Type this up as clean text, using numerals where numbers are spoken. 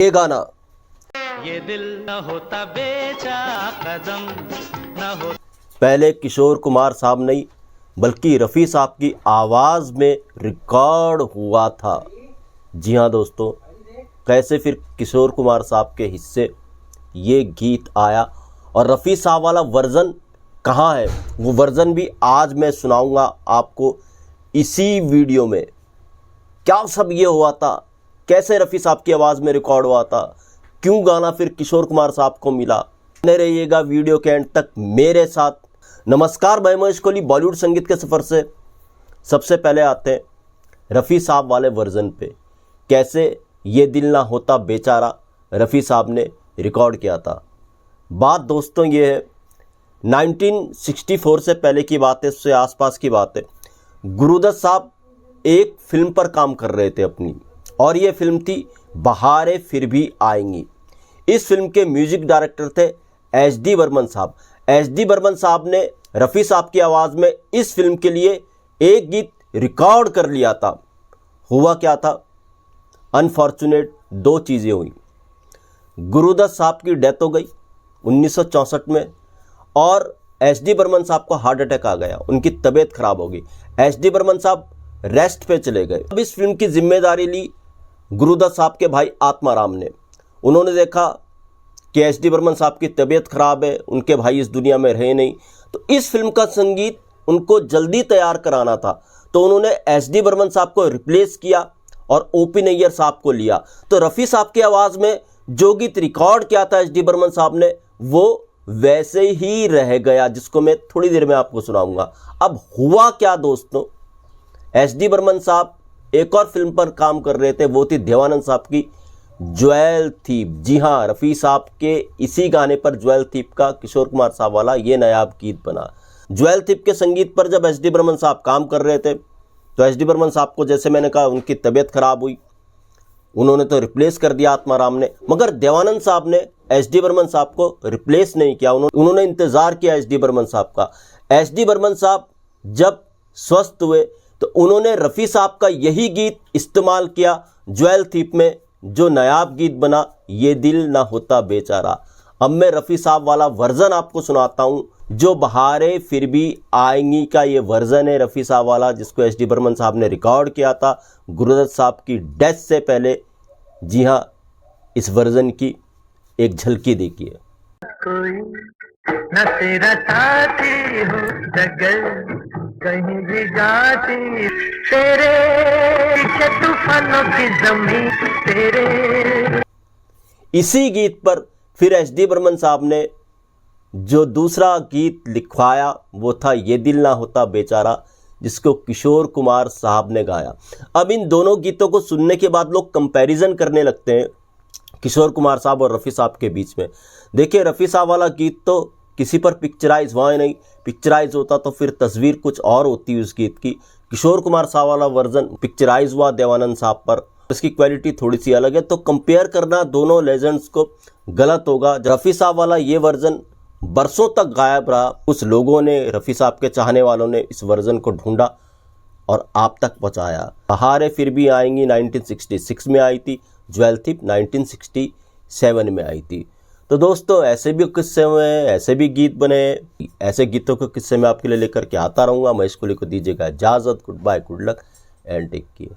ये गाना ये दिल न होता बेचा कदम न हो। पहले किशोर कुमार साहब नहीं बल्कि रफ़ी साहब की आवाज़ में रिकॉर्ड हुआ था। जी हाँ दोस्तों, कैसे फिर किशोर कुमार साहब के हिस्से ये गीत आया और रफ़ी साहब वाला वर्ज़न कहाँ है, वो वर्ज़न भी आज मैं सुनाऊंगा आपको इसी वीडियो में। क्या सब ये हुआ था, कैसे रफ़ी साहब की आवाज़ में रिकॉर्ड हुआ था, क्यों गाना फिर किशोर कुमार साहब को मिला, बने रहिएगा वीडियो के एंड तक मेरे साथ। नमस्कार, मैं महेश कोहली बॉलीवुड संगीत के सफ़र से। सबसे पहले आते हैं रफ़ी साहब वाले वर्ज़न पे। कैसे ये दिल ना होता बेचारा रफ़ी साहब ने रिकॉर्ड किया था। बात दोस्तों ये है 1964 से पहले की बात है, उससे आसपास की बात है। गुरुदत्त साहब एक फिल्म पर काम कर रहे थे अपनी, और ये फिल्म थी बहारें फिर भी आएंगी। इस फिल्म के म्यूजिक डायरेक्टर थे एच.डी. बर्मन साहब। एच.डी. बर्मन साहब ने रफ़ी साहब की आवाज़ में इस फिल्म के लिए एक गीत रिकॉर्ड कर लिया था। हुआ क्या था, अनफॉर्चुनेट दो चीज़ें हुई। गुरुदत्त साहब की डेथ हो गई 1964 में, और एच.डी. बर्मन साहब को हार्ट अटैक आ गया, उनकी तबीयत खराब हो गई। एच.डी. बर्मन साहब रेस्ट पे चले गए। अब इस फिल्म की जिम्मेदारी ली गुरुदत्त साहब के भाई आत्माराम ने। उन्होंने देखा कि एच.डी. बर्मन साहब की तबीयत खराब है, उनके भाई इस दुनिया में रहे नहीं, तो इस फिल्म का संगीत उनको जल्दी तैयार कराना था। तो उन्होंने एच.डी. बर्मन साहब को रिप्लेस किया और ओ.पी. नैयर साहब को लिया। तो रफ़ी साहब की आवाज़ में जो गीत रिकॉर्ड किया था एच.डी. बर्मन साहब ने, वो वैसे ही रह गया, जिसको मैं थोड़ी देर में आपको सुनाऊंगा। अब हुआ क्या दोस्तों, एच.डी. बर्मन साहब एक और फिल्म पर काम कर रहे थे, वो थी देवानंद साहब की ज्वेल थीप। जी हाँ, रफ़ी साहब के इसी गाने पर ज्वेल थीप का किशोर कुमार साहब वाला ये नायाब गीत बना। ज्वेल थीप के संगीत पर जब एच.डी. बर्मन साहब काम कर रहे थे, तो एच.डी. बर्मन साहब को, जैसे मैंने कहा, उनकी तबीयत खराब हुई, उन्होंने तो रिप्लेस कर दिया आत्माराम ने। मगर देवानंद साहब ने एच.डी. बर्मन साहब को रिप्लेस नहीं किया, उन्होंने इंतज़ार किया एच.डी. बर्मन साहब का। एच.डी. बर्मन साहब जब स्वस्थ हुए तो उन्होंने रफ़ी साहब का यही गीत इस्तेमाल किया ज्वेल थीप में, जो नायाब गीत बना ये दिल ना होता बेचारा। अब मैं रफ़ी साहब वाला वर्ज़न आपको सुनाता हूँ, जो बहारें फिर भी आएंगी का ये वर्ज़न है रफ़ी साहब वाला, जिसको एच.डी. बर्मन साहब ने रिकॉर्ड किया था गुरुदत्त साहब की डेथ से पहले। जी हाँ, इस वर्ज़न की एक झलकी देखिए। कोई न तेरा साथी हो जगल कहीं भी जाती, तेरे पीछे तूफानों की ज़मीन तेरे। इसी गीत पर फिर एच.डी. बर्मन साहब ने जो दूसरा गीत लिखवाया वो था ये दिल ना होता बेचारा, जिसको किशोर कुमार साहब ने गाया। अब इन दोनों गीतों को सुनने के बाद लोग कंपैरिजन करने लगते हैं किशोर कुमार साहब और रफ़ी साहब के बीच में। देखिए, रफ़ी साहब वाला गीत तो किसी पर पिक्चराइज हुआ ही नहीं, पिक्चराइज होता तो फिर तस्वीर कुछ और होती उस गीत की। किशोर कुमार साहब वाला वर्जन पिक्चराइज हुआ देवानंद साहब पर, इसकी क्वालिटी थोड़ी सी अलग है। तो कंपेयर करना दोनों लेजेंड्स को गलत होगा। रफ़ी साहब वाला ये वर्जन बरसों तक गायब रहा। कुछ लोगों ने, रफ़ी साहब के चाहने वालों ने इस वर्जन को ढूंढा और आप तक पहुँचाया। बहारें फिर भी आएंगी 1966 में आई थी, ज्वेल थीप 1967 में आई थी। तो दोस्तों, ऐसे भी किस्से हुए हैं, ऐसे भी गीत बने। ऐसे गीतों के किस्से मैं आपके लिए लेकर के आता रहूँगा। महेश कोहली को दीजिएगा इजाज़त। Goodbye, good luck and take care.